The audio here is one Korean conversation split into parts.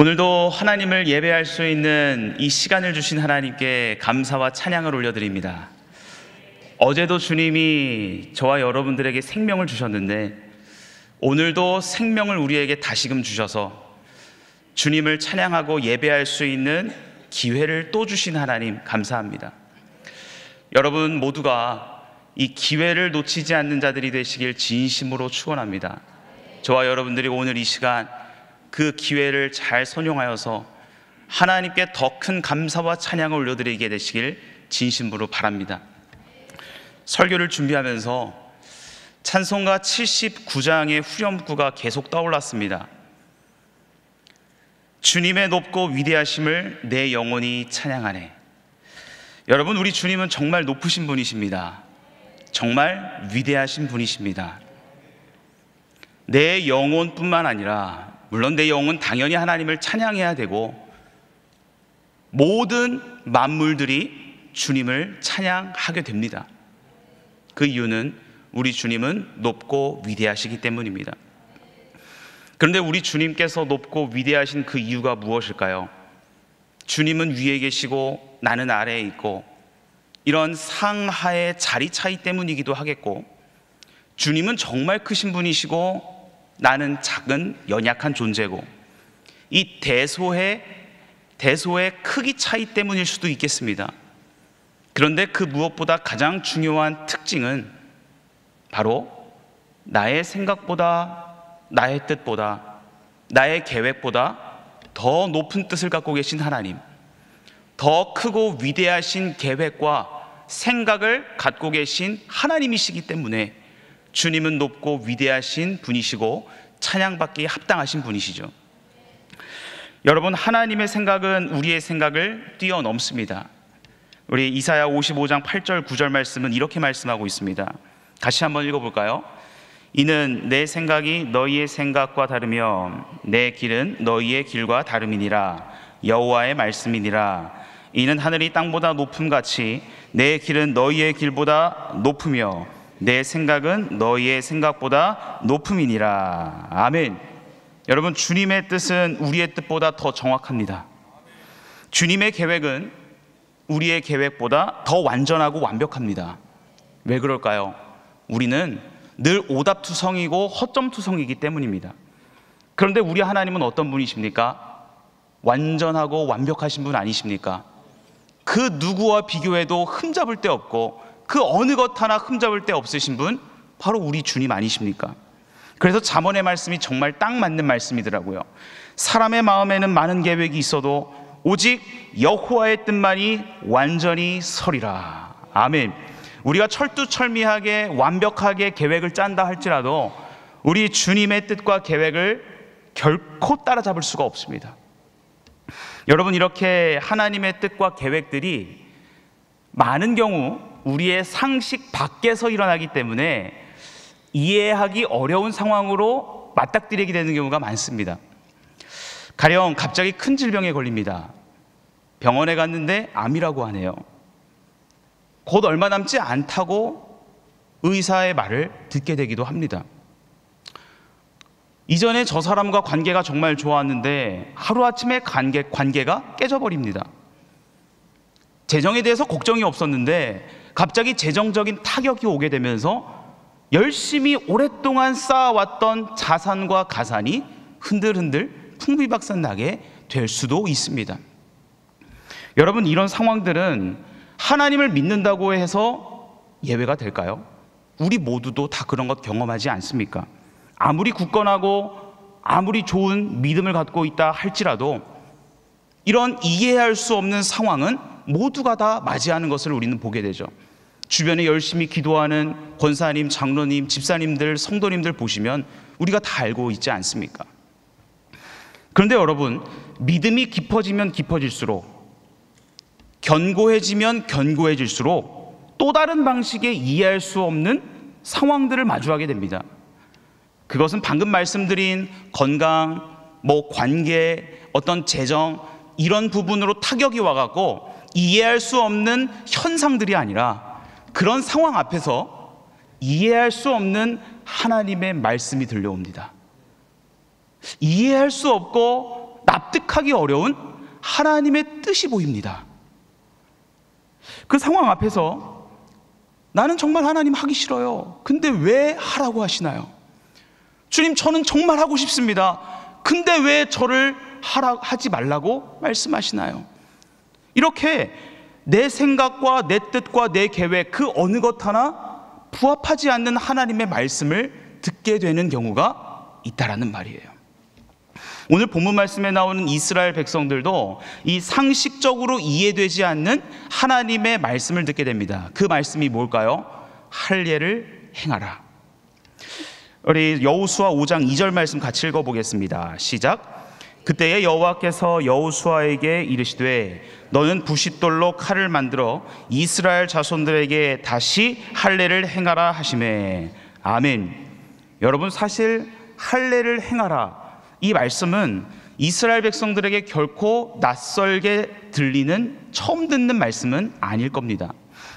오늘도 하나님을 예배할 수 있는 이 시간을 주신 하나님께 감사와 찬양을 올려드립니다. 어제도 주님이 저와 여러분들에게 생명을 주셨는데 오늘도 생명을 우리에게 다시금 주셔서 주님을 찬양하고 예배할 수 있는 기회를 또 주신 하나님 감사합니다. 여러분 모두가 이 기회를 놓치지 않는 자들이 되시길 진심으로 축원합니다. 저와 여러분들이 오늘 이 시간 그 기회를 잘 선용하여서 하나님께 더 큰 감사와 찬양을 올려드리게 되시길 진심으로 바랍니다. 설교를 준비하면서 찬송가 79장의 후렴구가 계속 떠올랐습니다. 주님의 높고 위대하심을 내 영혼이 찬양하네. 여러분, 우리 주님은 정말 높으신 분이십니다. 정말 위대하신 분이십니다. 내 영혼뿐만 아니라 물론 내 영혼 당연히 하나님을 찬양해야 되고 모든 만물들이 주님을 찬양하게 됩니다. 그 이유는 우리 주님은 높고 위대하시기 때문입니다. 그런데 우리 주님께서 높고 위대하신 그 이유가 무엇일까요? 주님은 위에 계시고 나는 아래에 있고 이런 상하의 자리 차이 때문이기도 하겠고, 주님은 정말 크신 분이시고 나는 작은 연약한 존재고, 이 대소의 크기 차이 때문일 수도 있겠습니다. 그런데 그 무엇보다 가장 중요한 특징은 바로 나의 생각보다, 나의 뜻보다, 나의 계획보다 더 높은 뜻을 갖고 계신 하나님, 더 크고 위대하신 계획과 생각을 갖고 계신 하나님이시기 때문에 주님은 높고 위대하신 분이시고 찬양받기에 합당하신 분이시죠. 여러분, 하나님의 생각은 우리의 생각을 뛰어넘습니다. 우리 이사야 55장 8절 9절 말씀은 이렇게 말씀하고 있습니다. 다시 한번 읽어볼까요? 이는 내 생각이 너희의 생각과 다르며 내 길은 너희의 길과 다름이니라. 여호와의 말씀이니라. 이는 하늘이 땅보다 높음같이 내 길은 너희의 길보다 높으며 내 생각은 너희의 생각보다 높음이니라. 아멘. 여러분, 주님의 뜻은 우리의 뜻보다 더 정확합니다. 주님의 계획은 우리의 계획보다 더 완전하고 완벽합니다. 왜 그럴까요? 우리는 늘 오답투성이고 허점투성이기 때문입니다. 그런데 우리 하나님은 어떤 분이십니까? 완전하고 완벽하신 분 아니십니까? 그 누구와 비교해도 흠잡을 데 없고 그 어느 것 하나 흠잡을 데 없으신 분, 바로 우리 주님 아니십니까? 그래서 잠언의 말씀이 정말 딱 맞는 말씀이더라고요. 사람의 마음에는 많은 계획이 있어도 오직 여호와의 뜻만이 완전히 서리라. 아멘. 우리가 철두철미하게 완벽하게 계획을 짠다 할지라도 우리 주님의 뜻과 계획을 결코 따라잡을 수가 없습니다. 여러분, 이렇게 하나님의 뜻과 계획들이 많은 경우 우리의 상식 밖에서 일어나기 때문에 이해하기 어려운 상황으로 맞닥뜨리게 되는 경우가 많습니다. 가령 갑자기 큰 질병에 걸립니다. 병원에 갔는데 암이라고 하네요. 곧 얼마 남지 않다고 의사의 말을 듣게 되기도 합니다. 이전에 저 사람과 관계가 정말 좋았는데 하루아침에 관계가 깨져버립니다. 재정에 대해서 걱정이 없었는데 갑자기 재정적인 타격이 오게 되면서 열심히 오랫동안 쌓아왔던 자산과 가산이 흔들흔들 풍비박산 나게 될 수도 있습니다. 여러분, 이런 상황들은 하나님을 믿는다고 해서 예외가 될까요? 우리 모두도 다 그런 것 경험하지 않습니까? 아무리 굳건하고 아무리 좋은 믿음을 갖고 있다 할지라도 이런 이해할 수 없는 상황은 모두가 다 맞이하는 것을 우리는 보게 되죠. 주변에 열심히 기도하는 권사님, 장로님, 집사님들, 성도님들 보시면 우리가 다 알고 있지 않습니까? 그런데 여러분, 믿음이 깊어지면 깊어질수록, 견고해지면 견고해질수록 또 다른 방식의 이해할 수 없는 상황들을 마주하게 됩니다. 그것은 방금 말씀드린 건강, 관계, 어떤 재정, 이런 부분으로 타격이 와갖고 이해할 수 없는 현상들이 아니라 그런 상황 앞에서 이해할 수 없는 하나님의 말씀이 들려옵니다. 이해할 수 없고 납득하기 어려운 하나님의 뜻이 보입니다. 그 상황 앞에서 나는 정말 하나님 하기 싫어요. 근데 왜 하라고 하시나요? 주님, 저는 정말 하고 싶습니다. 근데 왜 저를 하지 말라고 말씀하시나요? 이렇게 내 생각과 내 뜻과 내 계획 그 어느 것 하나 부합하지 않는 하나님의 말씀을 듣게 되는 경우가 있다라는 말이에요. 오늘 본문 말씀에 나오는 이스라엘 백성들도 이 상식적으로 이해되지 않는 하나님의 말씀을 듣게 됩니다. 그 말씀이 뭘까요? 할례를 행하라. 우리 여호수아 5장 2절 말씀 같이 읽어보겠습니다. 시작. 그때에 여호와께서 여호수아에게 이르시되 너는 부싯돌로 칼을 만들어 이스라엘 자손들에게 다시 할례를 행하라 하시매. 아멘. 여러분, 사실 할례를 행하라, 이 말씀은 이스라엘 백성들에게 결코 낯설게 들리는, 처음 듣는 말씀은 아닐 겁니다.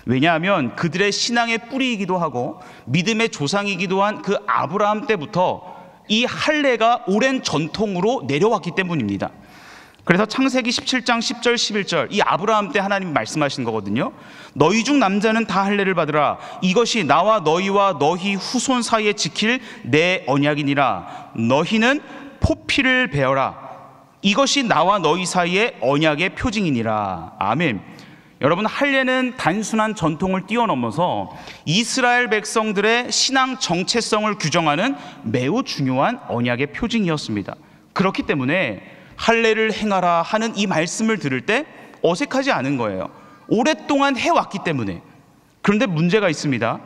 왜냐하면 그들의 신앙의 뿌리이기도 하고 믿음의 조상이기도 한 그 아브라함 때부터 이 할례가 오랜 전통으로 내려왔기 때문입니다. 그래서 창세기 17장 10절 11절, 이 아브라함 때 하나님이 말씀하신 거거든요. 너희 중 남자는 다 할례를 받으라. 이것이 나와 너희와 너희 후손 사이에 지킬 내 언약이니라. 너희는 포피를 베어라. 이것이 나와 너희 사이의 언약의 표징이니라. 아멘. 여러분, 할례는 단순한 전통을 뛰어넘어서 이스라엘 백성들의 신앙 정체성을 규정하는 매우 중요한 언약의 표징이었습니다. 그렇기 때문에 할례를 행하라 하는 이 말씀을 들을 때 어색하지 않은 거예요. 오랫동안 해왔기 때문에. 그런데 문제가 있습니다.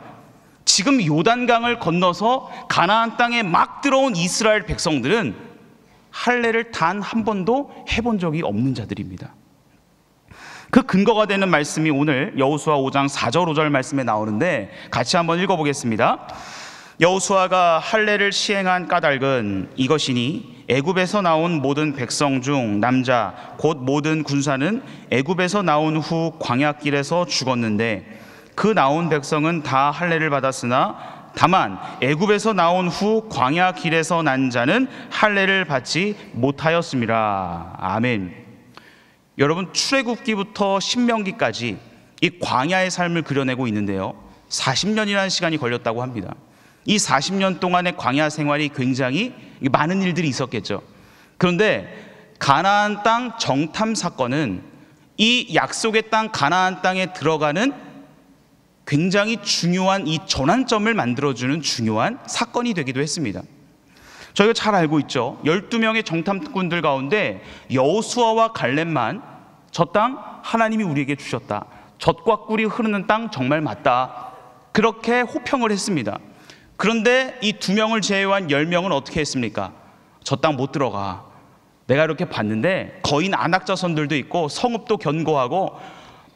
지금 요단강을 건너서 가나안 땅에 막 들어온 이스라엘 백성들은 할례를 단 한 번도 해본 적이 없는 자들입니다. 그 근거가 되는 말씀이 오늘 여호수아 5장 4절 5절 말씀에 나오는데 같이 한번 읽어보겠습니다. 여호수아가 할례를 시행한 까닭은 이것이니 애굽에서 나온 모든 백성 중 남자 곧 모든 군사는 애굽에서 나온 후 광야길에서 죽었는데 그 나온 백성은 다 할례를 받았으나 다만 애굽에서 나온 후 광야길에서 난 자는 할례를 받지 못하였음이라. 아멘. 여러분, 출애굽기부터 신명기까지 이 광야의 삶을 그려내고 있는데요, 40년이라는 시간이 걸렸다고 합니다. 이 40년 동안의 광야 생활이 굉장히 많은 일들이 있었겠죠. 그런데 가나안 땅 정탐 사건은 이 약속의 땅 가나안 땅에 들어가는 굉장히 중요한 이 전환점을 만들어주는 중요한 사건이 되기도 했습니다. 저희가 잘 알고 있죠. 12명의 정탐꾼들 가운데 여호수아와 갈렙만 저 땅 하나님이 우리에게 주셨다, 젖과 꿀이 흐르는 땅 정말 맞다, 그렇게 호평을 했습니다. 그런데 이 2명을 제외한 10명은 어떻게 했습니까? 저 땅 못 들어가. 내가 이렇게 봤는데 거인 안악자손들도 있고 성읍도 견고하고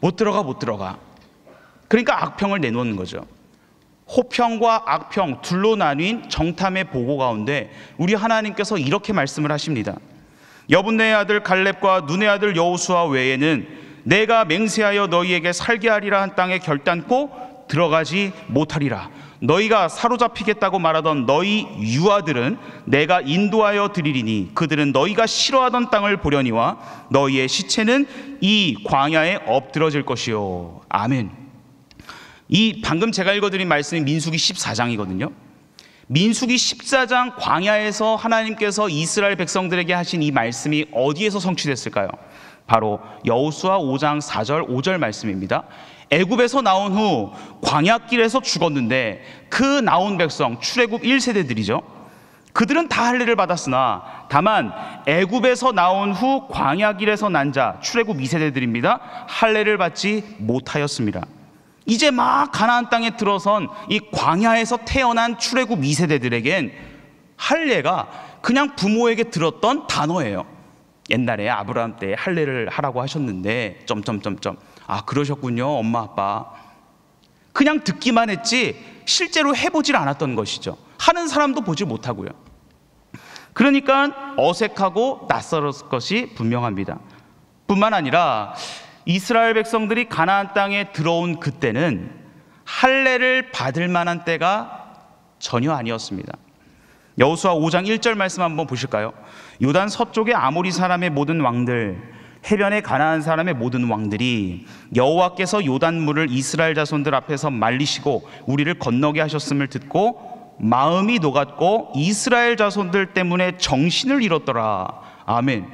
못 들어가. 그러니까 악평을 내놓는 거죠. 호평과 악평 둘로 나뉜 정탐의 보고 가운데 우리 하나님께서 이렇게 말씀을 하십니다. 여분네의 아들 갈렙과 눈의 아들 여호수아 외에는 내가 맹세하여 너희에게 살게 하리라 한 땅에 결단코 들어가지 못하리라. 너희가 사로잡히겠다고 말하던 너희 유아들은 내가 인도하여 드리리니 그들은 너희가 싫어하던 땅을 보려니와 너희의 시체는 이 광야에 엎드러질 것이요. 아멘. 이 방금 제가 읽어드린 말씀이 민수기 14장이거든요. 민수기 14장 광야에서 하나님께서 이스라엘 백성들에게 하신 이 말씀이 어디에서 성취됐을까요? 바로 여호수아 5장 4절 5절 말씀입니다. 애굽에서 나온 후 광야길에서 죽었는데 그 나온 백성, 출애굽 1세대들이죠. 그들은 다 할례를 받았으나 다만 애굽에서 나온 후 광야길에서 난 자, 출애굽 2세대들입니다. 할례를 받지 못하였습니다. 이제 막 가나안 땅에 들어선 이 광야에서 태어난 출애굽 2세대들에겐 할례가 그냥 부모에게 들었던 단어예요. 옛날에 아브라함 때 할례를 하라고 하셨는데 아, 그러셨군요, 엄마 아빠. 그냥 듣기만 했지 실제로 해보질 않았던 것이죠. 하는 사람도 보지 못하고요. 그러니까 어색하고 낯설었을 것이 분명합니다. 뿐만 아니라 이스라엘 백성들이 가나안 땅에 들어온 그때는 할례를 받을 만한 때가 전혀 아니었습니다. 여호수아 5장 1절 말씀 한번 보실까요? 요단 서쪽의 아모리 사람의 모든 왕들, 해변의 가나안 사람의 모든 왕들이 여호와께서 요단물을 이스라엘 자손들 앞에서 말리시고 우리를 건너게 하셨음을 듣고 마음이 녹았고 이스라엘 자손들 때문에 정신을 잃었더라. 아멘.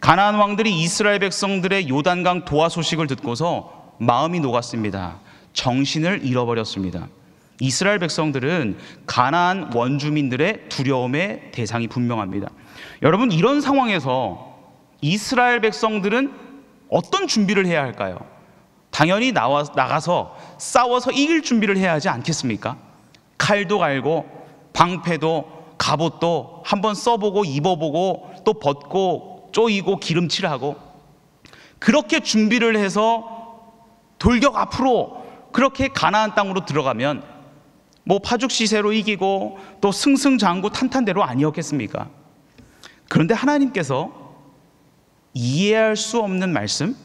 가나안 왕들이 이스라엘 백성들의 요단강 도하 소식을 듣고서 마음이 녹았습니다. 정신을 잃어버렸습니다. 이스라엘 백성들은 가나안 원주민들의 두려움의 대상이 분명합니다. 여러분, 이런 상황에서 이스라엘 백성들은 어떤 준비를 해야 할까요? 당연히 나가서 싸워서 이길 준비를 해야 하지 않겠습니까? 칼도 갈고 방패도 갑옷도 한번 써보고 입어보고 또 벗고 쪼이고 기름칠하고 그렇게 준비를 해서 돌격 앞으로 그렇게 가나안 땅으로 들어가면 뭐 파죽 시세로 이기고 또 승승장구 탄탄대로 아니었겠습니까? 그런데 하나님께서 이해할 수 없는 말씀,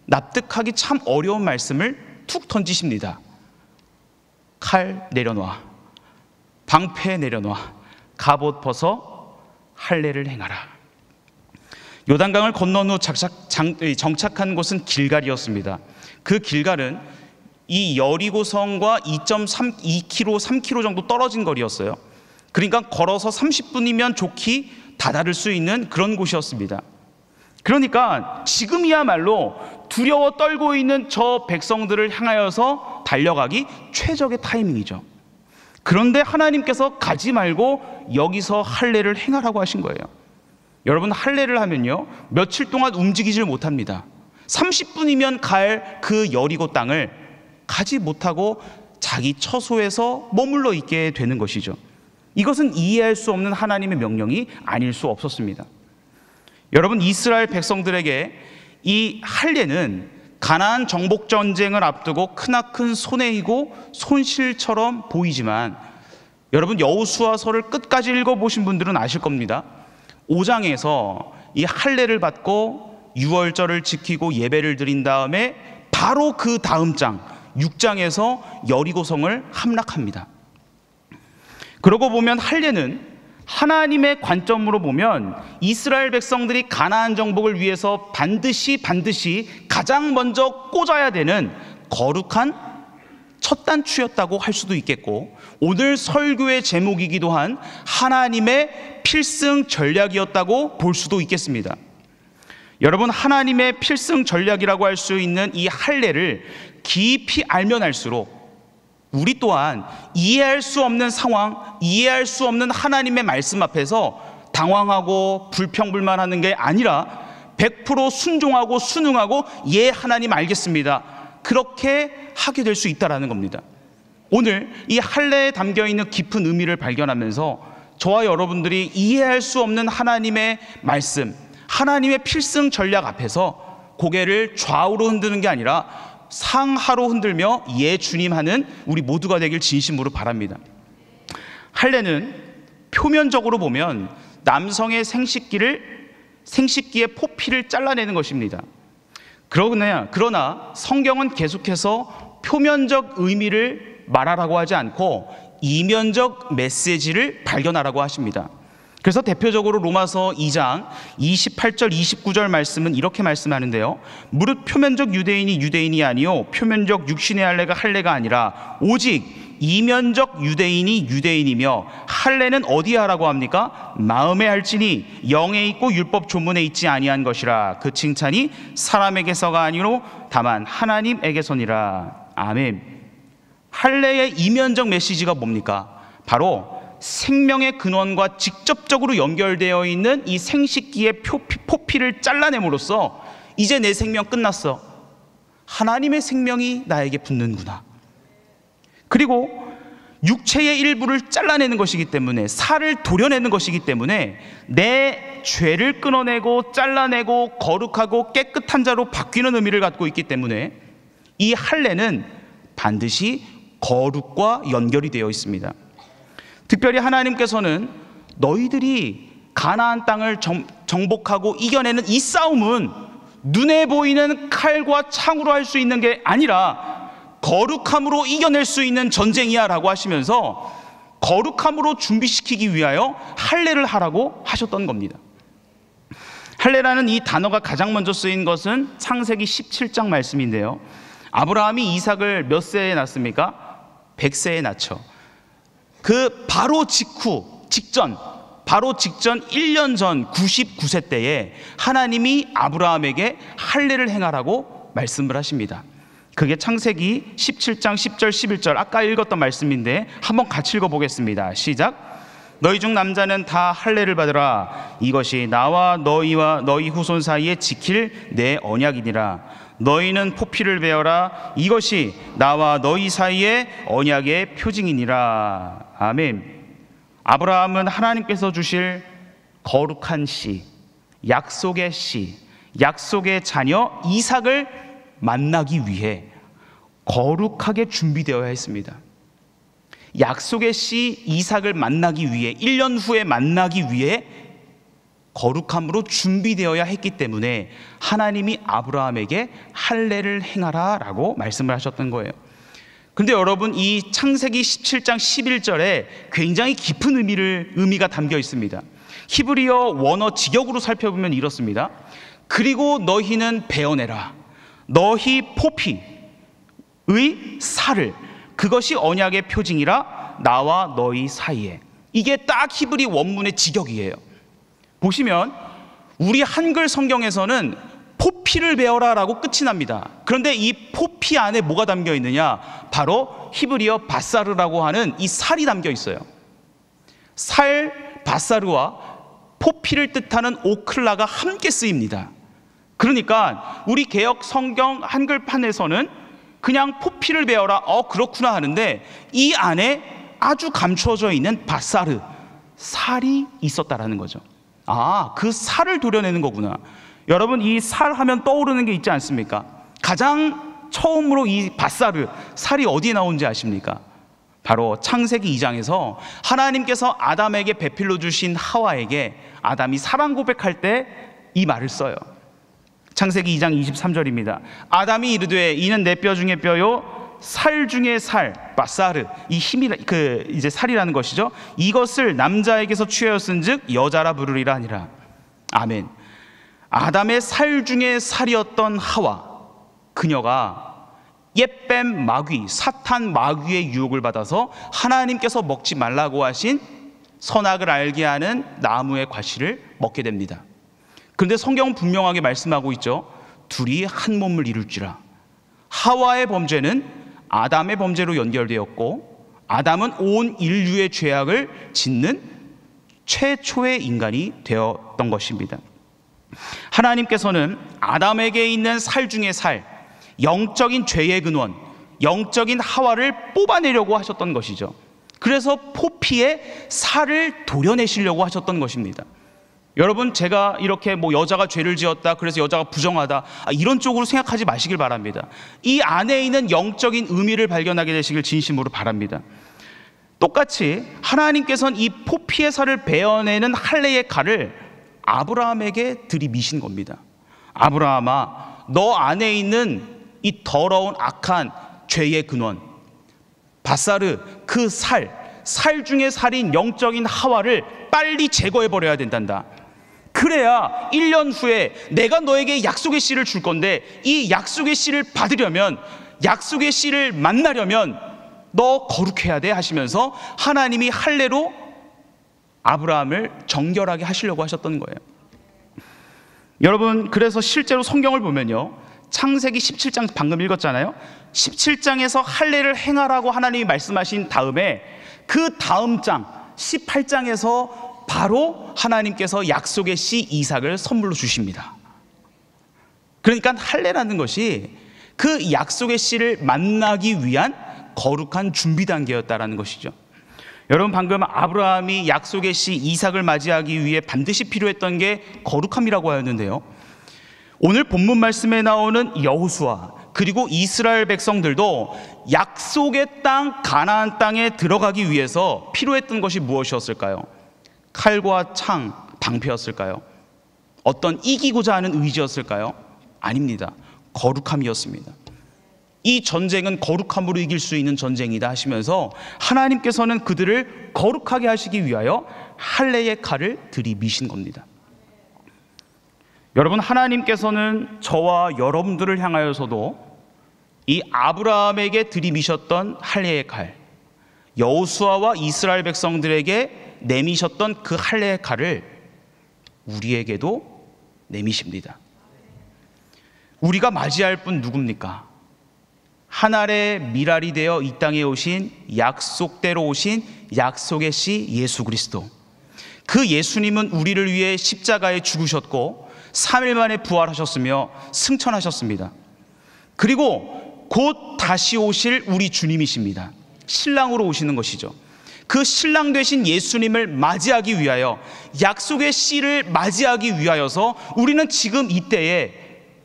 납득하기 참 어려운 말씀을 툭 던지십니다. 칼 내려놔, 방패 내려놔, 갑옷 벗어 할례를 행하라. 요단강을 건넌 후 정착한 곳은 길갈이었습니다. 그 길갈은 이 여리고성과 2.2km, 3km 정도 떨어진 거리였어요. 그러니까 걸어서 30분이면 좋게 다다를 수 있는 그런 곳이었습니다. 그러니까 지금이야말로 두려워 떨고 있는 저 백성들을 향하여서 달려가기 최적의 타이밍이죠. 그런데 하나님께서 가지 말고 여기서 할례를 행하라고 하신 거예요. 여러분, 할례를 하면요 며칠 동안 움직이질 못합니다. 30분이면 갈 그 여리고 땅을 가지 못하고 자기 처소에서 머물러 있게 되는 것이죠. 이것은 이해할 수 없는 하나님의 명령이 아닐 수 없었습니다. 여러분, 이스라엘 백성들에게 이 할례는 가나안 정복 전쟁을 앞두고 크나큰 손해이고 손실처럼 보이지만 여러분, 여호수아서를 끝까지 읽어보신 분들은 아실 겁니다. 5장에서 이 할례를 받고 유월절을 지키고 예배를 드린 다음에 바로 그 다음 장 6장에서 여리고성을 함락합니다. 그러고 보면 할례는 하나님의 관점으로 보면 이스라엘 백성들이 가나안 정복을 위해서 반드시 가장 먼저 꽂아야 되는 거룩한 첫 단추였다고 할 수도 있겠고, 오늘 설교의 제목이기도 한 하나님의 필승 전략이었다고 볼 수도 있겠습니다. 여러분, 하나님의 필승 전략이라고 할 수 있는 이 할례를 깊이 알면 알수록 우리 또한 이해할 수 없는 상황, 이해할 수 없는 하나님의 말씀 앞에서 당황하고 불평불만하는 게 아니라 100% 순종하고 순응하고 예, 하나님 알겠습니다, 그렇게 하게 될 수 있다는 겁니다. 오늘 이 할례에 담겨있는 깊은 의미를 발견하면서 저와 여러분들이 이해할 수 없는 하나님의 말씀, 하나님의 필승 전략 앞에서 고개를 좌우로 흔드는 게 아니라 상하로 흔들며 예 주님 하는 우리 모두가 되길 진심으로 바랍니다. 할례는 표면적으로 보면 남성의 생식기의 포피를 잘라내는 것입니다. 그러나 성경은 계속해서 표면적 의미를 말하라고 하지 않고 이면적 메시지를 발견하라고 하십니다. 그래서 대표적으로 로마서 2장 28절 29절 말씀은 이렇게 말씀하는데요, 무릇 표면적 유대인이 아니요 표면적 육신의 할례가 할례가 아니라 오직 이면적 유대인이 유대인이며, 할례는 어디에 하라고 합니까? 마음에 할지니 영에 있고 율법 조문에 있지 아니한 것이라. 그 칭찬이 사람에게서가 아니로 다만 하나님에게서니라. 아멘. 할례의 이면적 메시지가 뭡니까? 바로 생명의 근원과 직접적으로 연결되어 있는 이 생식기의 포피를 잘라냄으로써 이제 내 생명 끝났어, 하나님의 생명이 나에게 붙는구나. 그리고 육체의 일부를 잘라내는 것이기 때문에, 살을 도려내는 것이기 때문에 내 죄를 끊어내고 잘라내고 거룩하고 깨끗한 자로 바뀌는 의미를 갖고 있기 때문에 이 할례는 반드시 거룩과 연결이 되어 있습니다. 특별히 하나님께서는 너희들이 가나안 땅을 정복하고 이겨내는 이 싸움은 눈에 보이는 칼과 창으로 할 수 있는 게 아니라 거룩함으로 이겨낼 수 있는 전쟁이야 라고 하시면서 거룩함으로 준비시키기 위하여 할례를 하라고 하셨던 겁니다. 할례라는 이 단어가 가장 먼저 쓰인 것은 창세기 17장 말씀인데요, 아브라함이 이삭을 몇 세에 낳습니까? 100세에 낳죠. 그 바로 직전 1년 전 99세 때에 하나님이 아브라함에게 할례를 행하라고 말씀을 하십니다. 그게 창세기 17장 10절 11절, 아까 읽었던 말씀인데 한번 같이 읽어보겠습니다. 시작. 너희 중 남자는 다 할례를 받으라. 이것이 나와 너희와 너희 후손 사이에 지킬 내 언약이니라. 너희는 포피를 베어라. 이것이 나와 너희 사이의 언약의 표징이니라. 아멘. 아브라함은 하나님께서 주실 거룩한 씨, 약속의 씨, 약속의 자녀 이삭을 만나기 위해 거룩하게 준비되어야 했습니다. 약속의 씨 이삭을 만나기 위해, 1년 후에 만나기 위해 거룩함으로 준비되어야 했기 때문에 하나님이 아브라함에게 할례를 행하라 라고 말씀을 하셨던 거예요. 근데 여러분, 이 창세기 17장 11절에 굉장히 깊은 의미가 담겨 있습니다. 히브리어 원어 직역으로 살펴보면 이렇습니다. 그리고 너희는 베어내라. 너희 포피의 살을, 그것이 언약의 표징이라 나와 너희 사이에. 이게 딱 히브리 원문의 직역이에요. 보시면 우리 한글 성경에서는 포피를 베어라 라고 끝이 납니다. 그런데 이 포피 안에 뭐가 담겨 있느냐? 바로 히브리어 바사르라고 하는 이 살이 담겨 있어요. 살, 바사르와 포피를 뜻하는 오클라가 함께 쓰입니다. 그러니까 우리 개역 성경 한글판에서는 그냥 포피를 베어라, 그렇구나 하는데 이 안에 아주 감추어져 있는 바사르, 살이 있었다라는 거죠. 그 살을 도려내는 거구나. 여러분, 이 살 하면 떠오르는 게 있지 않습니까? 가장 처음으로 이 바사르, 살이 어디에 나오는지 아십니까? 바로 창세기 2장에서 하나님께서 아담에게 배필로 주신 하와에게 아담이 사랑 고백할 때 이 말을 써요. 창세기 2장 23절입니다. 아담이 이르되 이는 내 뼈 중에 뼈요 살 중에 살, 바사르, 이 힘이 이제 살이라는 것이죠. 이것을 남자에게서 취하였은즉 여자라 부르리라 하니라. 아멘. 아담의 살 중에 살이었던 하와, 그녀가 옛뱀 마귀, 사탄 마귀의 유혹을 받아서 하나님께서 먹지 말라고 하신 선악을 알게 하는 나무의 과실을 먹게 됩니다. 그런데 성경은 분명하게 말씀하고 있죠. 둘이 한 몸을 이룰지라. 하와의 범죄는 아담의 범죄로 연결되었고, 아담은 온 인류의 죄악을 짓는 최초의 인간이 되었던 것입니다. 하나님께서는 아담에게 있는 살 중에 살, 영적인 죄의 근원, 영적인 하와를 뽑아내려고 하셨던 것이죠. 그래서 포피의 살을 도려내시려고 하셨던 것입니다. 여러분, 제가 이렇게 여자가 죄를 지었다, 그래서 여자가 부정하다, 이런 쪽으로 생각하지 마시길 바랍니다. 이 안에 있는 영적인 의미를 발견하게 되시길 진심으로 바랍니다. 똑같이 하나님께서는 이 포피의 살을 베어내는 할례의 칼을 아브라함에게 들이미신 겁니다. 아브라함아, 너 안에 있는 이 더러운 악한 죄의 근원 바사르, 그 살 중에 살인 영적인 하와를 빨리 제거해버려야 된단다. 그래야 1년 후에 내가 너에게 약속의 씨를 줄 건데, 이 약속의 씨를 받으려면, 약속의 씨를 만나려면 너 거룩해야 돼 하시면서 하나님이 할례로 아브라함을 정결하게 하시려고 하셨던 거예요. 여러분, 그래서 실제로 성경을 보면요, 창세기 17장 방금 읽었잖아요. 17장에서 할례를 행하라고 하나님이 말씀하신 다음에 그 다음 장 18장에서 바로 하나님께서 약속의 씨 이삭을 선물로 주십니다. 그러니까 할례라는 것이 그 약속의 씨를 만나기 위한 거룩한 준비 단계였다라는 것이죠. 여러분, 방금 아브라함이 약속의 씨 이삭을 맞이하기 위해 반드시 필요했던 게 거룩함이라고 하였는데요, 오늘 본문 말씀에 나오는 여호수아 그리고 이스라엘 백성들도 약속의 땅 가나안 땅에 들어가기 위해서 필요했던 것이 무엇이었을까요? 칼과 창, 방패였을까요? 어떤 이기고자 하는 의지였을까요? 아닙니다. 거룩함이었습니다. 이 전쟁은 거룩함으로 이길 수 있는 전쟁이다 하시면서 하나님께서는 그들을 거룩하게 하시기 위하여 할례의 칼을 들이미신 겁니다. 여러분, 하나님께서는 저와 여러분들을 향하여서도 이 아브라함에게 들이미셨던 할례의 칼, 여호수아와 이스라엘 백성들에게 내미셨던 그 할례의 칼을 우리에게도 내미십니다. 우리가 맞이할 분 누굽니까? 하늘의 미랄이 되어 이 땅에 오신, 약속대로 오신 약속의 씨 예수 그리스도. 그 예수님은 우리를 위해 십자가에 죽으셨고 3일 만에 부활하셨으며 승천하셨습니다. 그리고 곧 다시 오실 우리 주님이십니다. 신랑으로 오시는 것이죠. 그 신랑 되신 예수님을 맞이하기 위하여, 약속의 씨를 맞이하기 위하여서 우리는 지금 이때에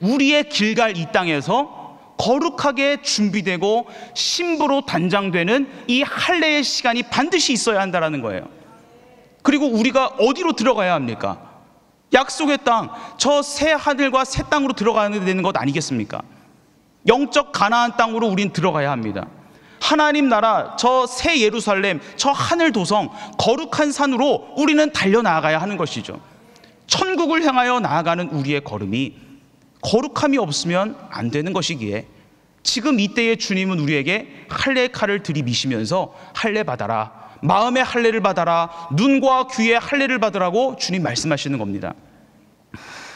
우리의 길갈 이 땅에서 거룩하게 준비되고 신부로 단장되는 이 할례의 시간이 반드시 있어야 한다는 거예요. 그리고 우리가 어디로 들어가야 합니까? 약속의 땅, 저 새 하늘과 새 땅으로 들어가야 되는 것 아니겠습니까? 영적 가나안 땅으로 우린 들어가야 합니다. 하나님 나라, 저 새 예루살렘, 저 하늘 도성, 거룩한 산으로 우리는 달려나가야 하는 것이죠. 천국을 향하여 나아가는 우리의 걸음이 거룩함이 없으면 안 되는 것이기에 지금 이때의 주님은 우리에게 할례의 칼을 들이미시면서 할례 받아라, 마음의 할례를 받아라, 눈과 귀의 할례를 받으라고 주님 말씀하시는 겁니다.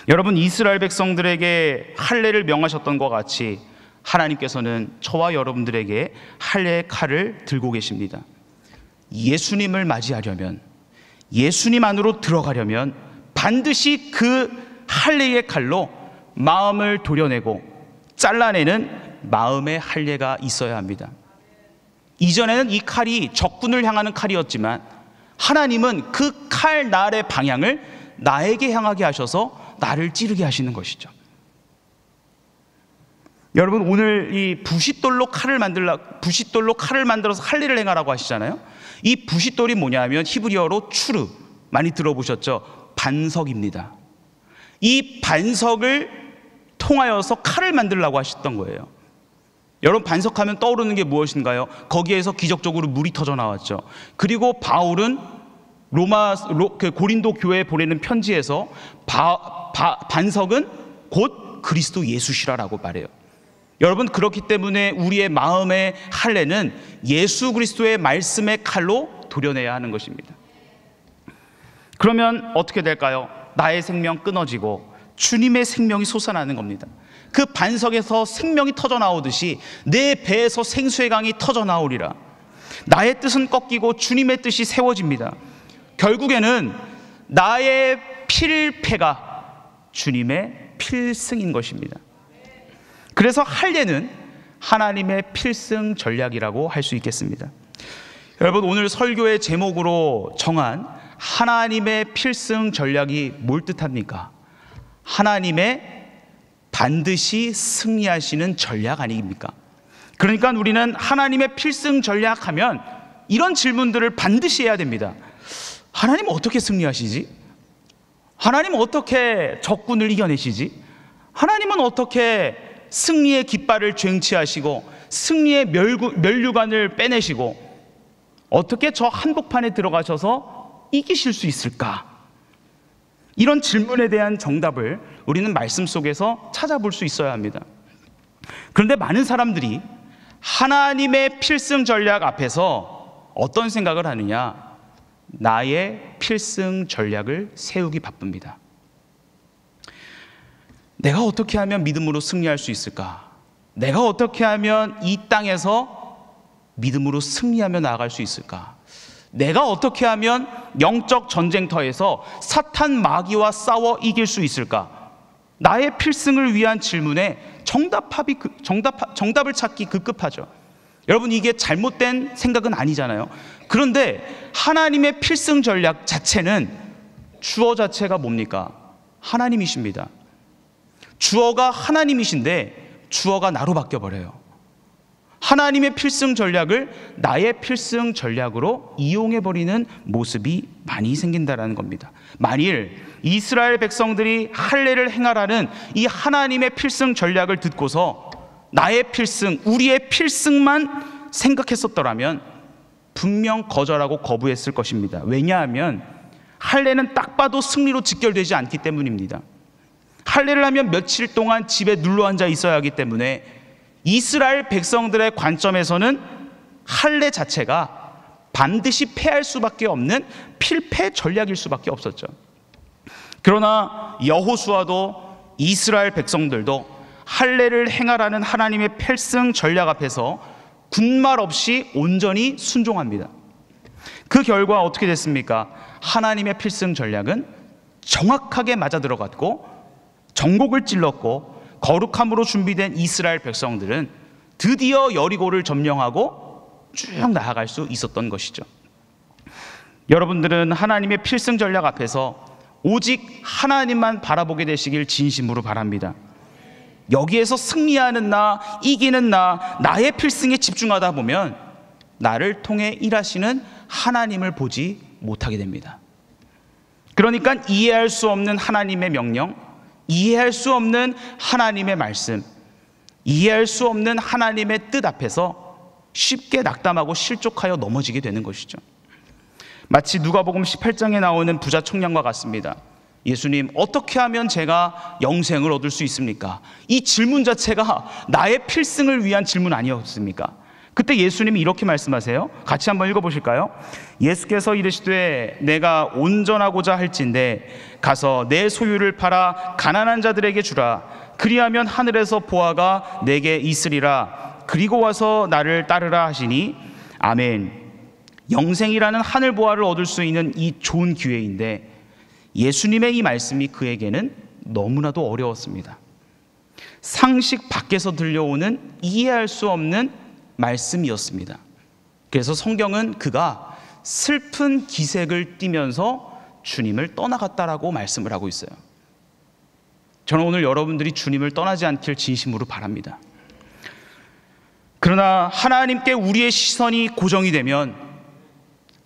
여러분, 이스라엘 백성들에게 할례를 명하셨던 것 같이 하나님께서는 저와 여러분들에게 할례의 칼을 들고 계십니다. 예수님을 맞이하려면, 예수님 안으로 들어가려면 반드시 그 할례의 칼로 마음을 도려내고 잘라내는 마음의 할례가 있어야 합니다. 이전에는 이 칼이 적군을 향하는 칼이었지만 하나님은 그 칼 날의 방향을 나에게 향하게 하셔서 나를 찌르게 하시는 것이죠. 여러분, 오늘 이 부싯돌로 칼을 만들어서 할례를 행하라고 하시잖아요. 이 부싯돌이 뭐냐면 히브리어로 추르, 많이 들어보셨죠? 반석입니다. 이 반석을 통하여서 칼을 만들라고 하셨던 거예요. 여러분, 반석하면 떠오르는 게 무엇인가요? 거기에서 기적적으로 물이 터져 나왔죠. 그리고 바울은 고린도 교회에 보내는 편지에서 반석은 곧 그리스도 예수시라라고 말해요. 여러분, 그렇기 때문에 우리의 마음의 할례는 예수 그리스도의 말씀의 칼로 도려내야 하는 것입니다. 그러면 어떻게 될까요? 나의 생명 끊어지고 주님의 생명이 솟아나는 겁니다. 그 반석에서 생명이 터져 나오듯이 내 배에서 생수의 강이 터져 나오리라. 나의 뜻은 꺾이고 주님의 뜻이 세워집니다. 결국에는 나의 필패가 주님의 필승인 것입니다. 그래서 할례는 하나님의 필승 전략이라고 할 수 있겠습니다. 여러분, 오늘 설교의 제목으로 정한 하나님의 필승 전략이 뭘 뜻합니까? 하나님의 반드시 승리하시는 전략 아닙니까? 그러니까 우리는 하나님의 필승 전략하면 이런 질문들을 반드시 해야 됩니다. 하나님은 어떻게 승리하시지? 하나님은 어떻게 적군을 이겨내시지? 하나님은 어떻게 승리의 깃발을 쟁취하시고 승리의 면류관을 빼내시고 어떻게 저 한복판에 들어가셔서 이기실 수 있을까? 이런 질문에 대한 정답을 우리는 말씀 속에서 찾아볼 수 있어야 합니다. 그런데 많은 사람들이 하나님의 필승 전략 앞에서 어떤 생각을 하느냐? 나의 필승 전략을 세우기 바쁩니다. 내가 어떻게 하면 믿음으로 승리할 수 있을까? 내가 어떻게 하면 이 땅에서 믿음으로 승리하며 나아갈 수 있을까? 내가 어떻게 하면 영적 전쟁터에서 사탄 마귀와 싸워 이길 수 있을까? 나의 필승을 위한 질문에 정답을 찾기 급급하죠. 여러분, 이게 잘못된 생각은 아니잖아요. 그런데 하나님의 필승 전략 자체는 주어 자체가 뭡니까? 하나님이십니다. 주어가 하나님이신데 주어가 나로 바뀌어버려요. 하나님의 필승 전략을 나의 필승 전략으로 이용해버리는 모습이 많이 생긴다는 겁니다. 만일 이스라엘 백성들이 할례를 행하라는 이 하나님의 필승 전략을 듣고서 나의 필승, 우리의 필승만 생각했었더라면 분명 거절하고 거부했을 것입니다. 왜냐하면 할례는 딱 봐도 승리로 직결되지 않기 때문입니다. 할례를 하면 며칠 동안 집에 눌러앉아 있어야 하기 때문에 이스라엘 백성들의 관점에서는 할례 자체가 반드시 패할 수밖에 없는 필패 전략일 수밖에 없었죠. 그러나 여호수아도 이스라엘 백성들도 할례를 행하라는 하나님의 필승 전략 앞에서 군말 없이 온전히 순종합니다. 그 결과 어떻게 됐습니까? 하나님의 필승 전략은 정확하게 맞아 들어갔고 정곡을 찔렀고 거룩함으로 준비된 이스라엘 백성들은 드디어 여리고를 점령하고 쭉 나아갈 수 있었던 것이죠. 여러분들은 하나님의 필승 전략 앞에서 오직 하나님만 바라보게 되시길 진심으로 바랍니다. 여기에서 승리하는 나, 이기는 나, 나의 필승에 집중하다 보면 나를 통해 일하시는 하나님을 보지 못하게 됩니다. 그러니까 이해할 수 없는 하나님의 명령, 이해할 수 없는 하나님의 말씀, 이해할 수 없는 하나님의 뜻 앞에서 쉽게 낙담하고 실족하여 넘어지게 되는 것이죠. 마치 누가복음 18장에 나오는 부자 청년과 같습니다. 예수님, 어떻게 하면 제가 영생을 얻을 수 있습니까? 이 질문 자체가 나의 필승을 위한 질문 아니었습니까? 그때 예수님이 이렇게 말씀하세요. 같이 한번 읽어보실까요? 예수께서 이르시되 내가 온전하고자 할진대 가서 내 소유를 팔아 가난한 자들에게 주라. 그리하면 하늘에서 보화가 내게 있으리라. 그리고 와서 나를 따르라 하시니 아멘. 영생이라는 하늘 보화를 얻을 수 있는 이 좋은 기회인데 예수님의 이 말씀이 그에게는 너무나도 어려웠습니다. 상식 밖에서 들려오는 이해할 수 없는 말씀이었습니다. 그래서 성경은 그가 슬픈 기색을 띠면서 주님을 떠나갔다라고 말씀을 하고 있어요. 저는 오늘 여러분들이 주님을 떠나지 않길 진심으로 바랍니다. 그러나 하나님께 우리의 시선이 고정이 되면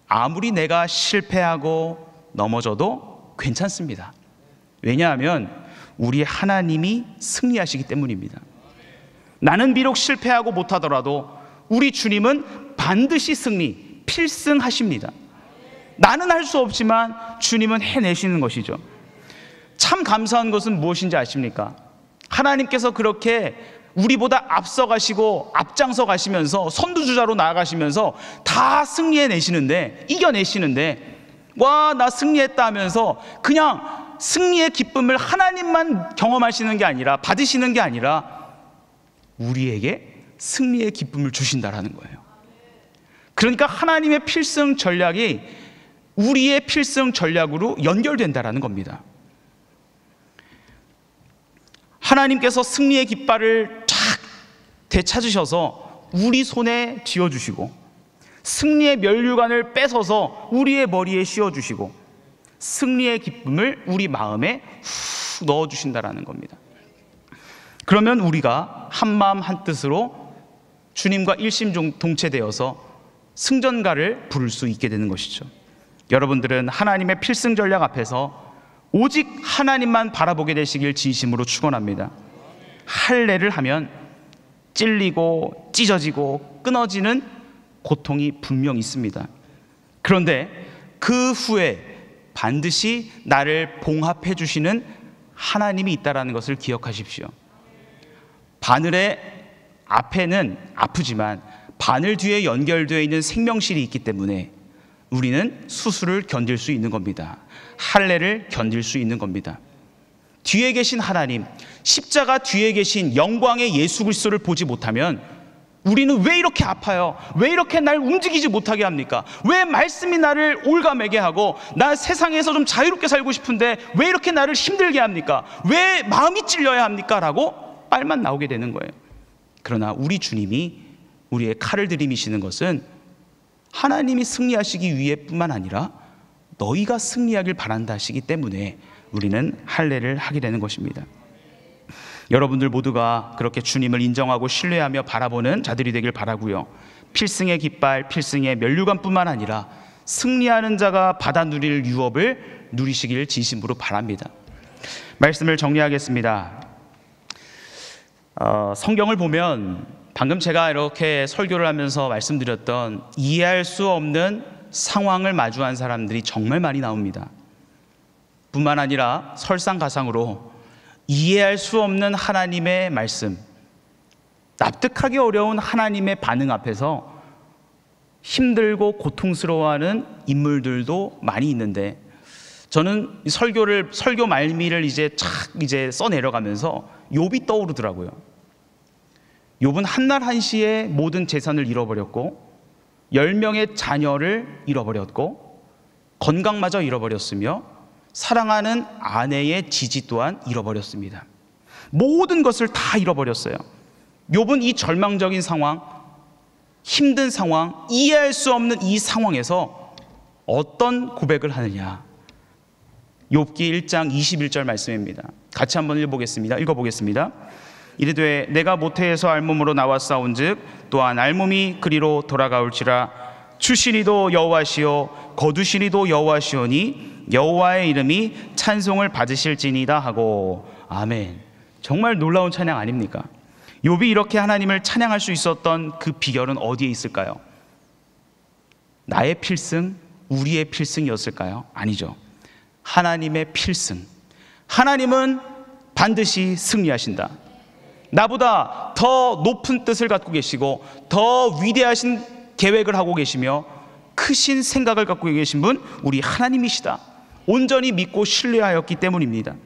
아무리 내가 실패하고 넘어져도 괜찮습니다. 왜냐하면 우리 하나님이 승리하시기 때문입니다. 나는 비록 실패하고 못하더라도 우리 주님은 반드시 승리, 필승하십니다. 나는 할 수 없지만 주님은 해내시는 것이죠. 참 감사한 것은 무엇인지 아십니까? 하나님께서 그렇게 우리보다 앞서가시고 앞장서 가시면서 선두주자로 나아가시면서 다 승리해내시는데, 이겨내시는데 와, 나 승리했다 하면서 그냥 승리의 기쁨을 하나님만 경험하시는 게 아니라, 받으시는 게 아니라 우리에게 승리의 기쁨을 주신다라는 거예요. 그러니까 하나님의 필승 전략이 우리의 필승 전략으로 연결된다라는 겁니다. 하나님께서 승리의 깃발을 쫙 되찾으셔서 우리 손에 쥐어주시고 승리의 면류관을 뺏어서 우리의 머리에 씌워주시고 승리의 기쁨을 우리 마음에 후 넣어주신다라는 겁니다. 그러면 우리가 한마음 한뜻으로 주님과 일심동체되어서 승전가를 부를 수 있게 되는 것이죠. 여러분들은 하나님의 필승 전략 앞에서 오직 하나님만 바라보게 되시길 진심으로 축원합니다. 할례를 하면 찔리고 찢어지고 끊어지는 고통이 분명 있습니다. 그런데 그 후에 반드시 나를 봉합해 주시는 하나님이 있다는 것을 기억하십시오. 바늘의 앞에는 아프지만 바늘 뒤에 연결되어 있는 생명실이 있기 때문에 우리는 수술을 견딜 수 있는 겁니다. 할례를 견딜 수 있는 겁니다. 뒤에 계신 하나님, 십자가 뒤에 계신 영광의 예수 그리스도를 보지 못하면 우리는 왜 이렇게 아파요? 왜 이렇게 날 움직이지 못하게 합니까? 왜 말씀이 나를 올가매게 하고 나 세상에서 좀 자유롭게 살고 싶은데 왜 이렇게 나를 힘들게 합니까? 왜 마음이 찔려야 합니까? 라고 빨만 나오게 되는 거예요. 그러나 우리 주님이 우리의 칼을 들이미시는 것은 하나님이 승리하시기 위해뿐만 아니라 너희가 승리하길 바란다 하시기 때문에 우리는 할례를 하게 되는 것입니다. 여러분들 모두가 그렇게 주님을 인정하고 신뢰하며 바라보는 자들이 되길 바라고요. 필승의 깃발, 필승의 면류관뿐만 아니라 승리하는 자가 받아 누릴 유업을 누리시길 진심으로 바랍니다. 말씀을 정리하겠습니다. 성경을 보면 방금 제가 이렇게 설교를 하면서 말씀드렸던 이해할 수 없는 상황을 마주한 사람들이 정말 많이 나옵니다. 뿐만 아니라 설상가상으로 이해할 수 없는 하나님의 말씀, 납득하기 어려운 하나님의 반응 앞에서 힘들고 고통스러워하는 인물들도 많이 있는데, 저는 설교 말미를 이제 써 내려가면서 욥이 떠오르더라고요. 욥은 한날 한시에 모든 재산을 잃어버렸고 10명의 자녀를 잃어버렸고 건강마저 잃어버렸으며 사랑하는 아내의 지지 또한 잃어버렸습니다. 모든 것을 다 잃어버렸어요. 욥은 이 절망적인 상황, 힘든 상황, 이해할 수 없는 이 상황에서 어떤 고백을 하느냐. 욥기 1장 21절 말씀입니다. 같이 한번 읽어보겠습니다. 이르되 내가 모태에서 알몸으로 나왔사온즉 또한 알몸이 그리로 돌아가올지라. 주시니도 여호와시요 거두시니도 여호와시오니 여호와의 이름이 찬송을 받으실지니이다 하고. 아멘. 정말 놀라운 찬양 아닙니까? 욥이 이렇게 하나님을 찬양할 수 있었던 그 비결은 어디에 있을까요? 나의 필승, 우리의 필승이었을까요? 아니죠. 하나님의 필승. 하나님은 반드시 승리하신다. 나보다 더 높은 뜻을 갖고 계시고 더 위대하신 계획을 하고 계시며 크신 생각을 갖고 계신 분, 우리 하나님이시다. 온전히 믿고 신뢰하였기 때문입니다.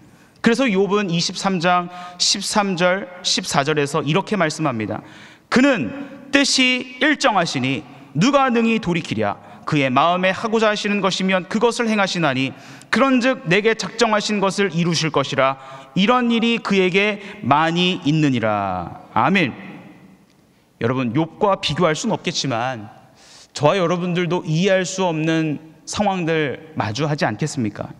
그래서 욥은 23장 13절 14절에서 이렇게 말씀합니다. 그는 뜻이 일정하시니 누가 능히 돌이키랴. 그의 마음에 하고자 하시는 것이면 그것을 행하시나니 그런즉 내게 작정하신 것을 이루실 것이라. 이런 일이 그에게 많이 있느니라. 아멘. 여러분, 욥과 비교할 수는 없겠지만 저와 여러분들도 이해할 수 없는 상황들 마주하지 않겠습니까?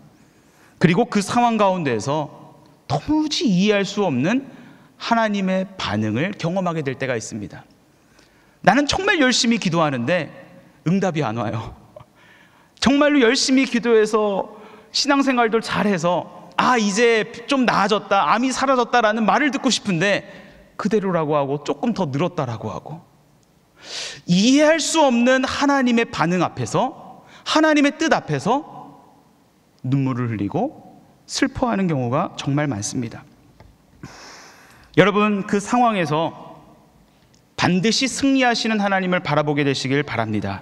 그리고 그 상황 가운데에서 도무지 이해할 수 없는 하나님의 반응을 경험하게 될 때가 있습니다. 나는 정말 열심히 기도하는데 응답이 안 와요. 정말로 열심히 기도해서 신앙생활도 잘해서 이제 좀 나아졌다, 암이 사라졌다라는 말을 듣고 싶은데 그대로라고 하고 조금 더 늘었다라고 하고, 이해할 수 없는 하나님의 반응 앞에서, 하나님의 뜻 앞에서 눈물을 흘리고 슬퍼하는 경우가 정말 많습니다. 여러분, 그 상황에서 반드시 승리하시는 하나님을 바라보게 되시길 바랍니다.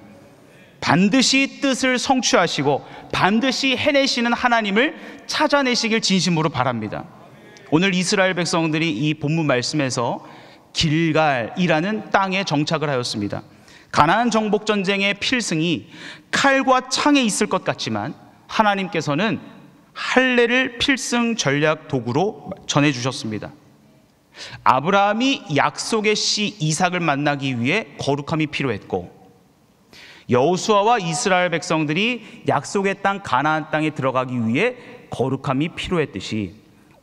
반드시 뜻을 성취하시고 반드시 해내시는 하나님을 찾아내시길 진심으로 바랍니다. 오늘 이스라엘 백성들이 이 본문 말씀에서 길갈이라는 땅에 정착을 하였습니다. 가나안 정복 전쟁의 필승이 칼과 창에 있을 것 같지만 하나님께서는 할례를 필승 전략 도구로 전해주셨습니다. 아브라함이 약속의 씨 이삭을 만나기 위해 거룩함이 필요했고, 여호수아와 이스라엘 백성들이 약속의 땅 가나안 땅에 들어가기 위해 거룩함이 필요했듯이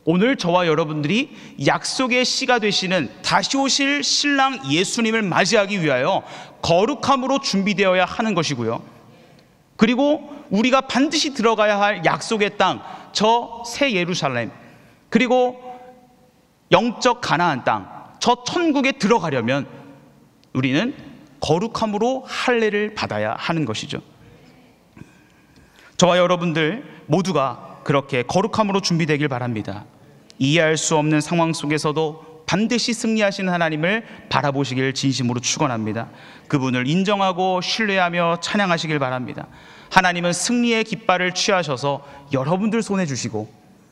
오늘 저와 여러분들이 약속의 씨가 되시는 다시 오실 신랑 예수님을 맞이하기 위하여 거룩함으로 준비되어야 하는 것이고요. 그리고 우리가 반드시 들어가야 할 약속의 땅, 저 새 예루살렘, 그리고 영적 가나안 땅, 저 천국에 들어가려면 우리는 거룩함으로 할례를 받아야 하는 것이죠. 저와 여러분들 모두가 그렇게 거룩함으로 준비되길 바랍니다. 이해할 수 없는 상황 속에서도 반드시 승리하시는 하나님을 바라보시길 진심으로 축원합니다. 그분을 인정하고 신뢰하며 찬양하시길 바랍니다. 하나님은 승리의 깃발을 취하셔서 여러분들 손에 주시고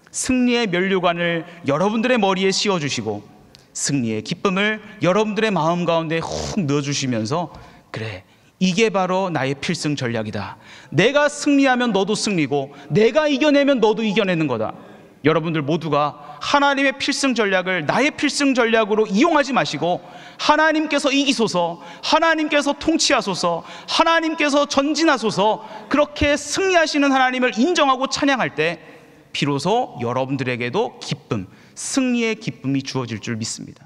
승리의 면류관을 여러분들의 머리에 씌워주시고 승리의 기쁨을 여러분들의 마음 가운데 훅 넣어주시면서, 그래, 이게 바로 나의 필승 전략이다. 내가 승리하면 너도 승리고 내가 이겨내면 너도 이겨내는 거다. 여러분들 모두가 하나님의 필승 전략을 나의 필승 전략으로 이용하지 마시고 하나님께서 이기소서, 하나님께서 통치하소서, 하나님께서 전진하소서, 그렇게 승리하시는 하나님을 인정하고 찬양할 때 비로소 여러분들에게도 기쁨, 승리의 기쁨이 주어질 줄 믿습니다.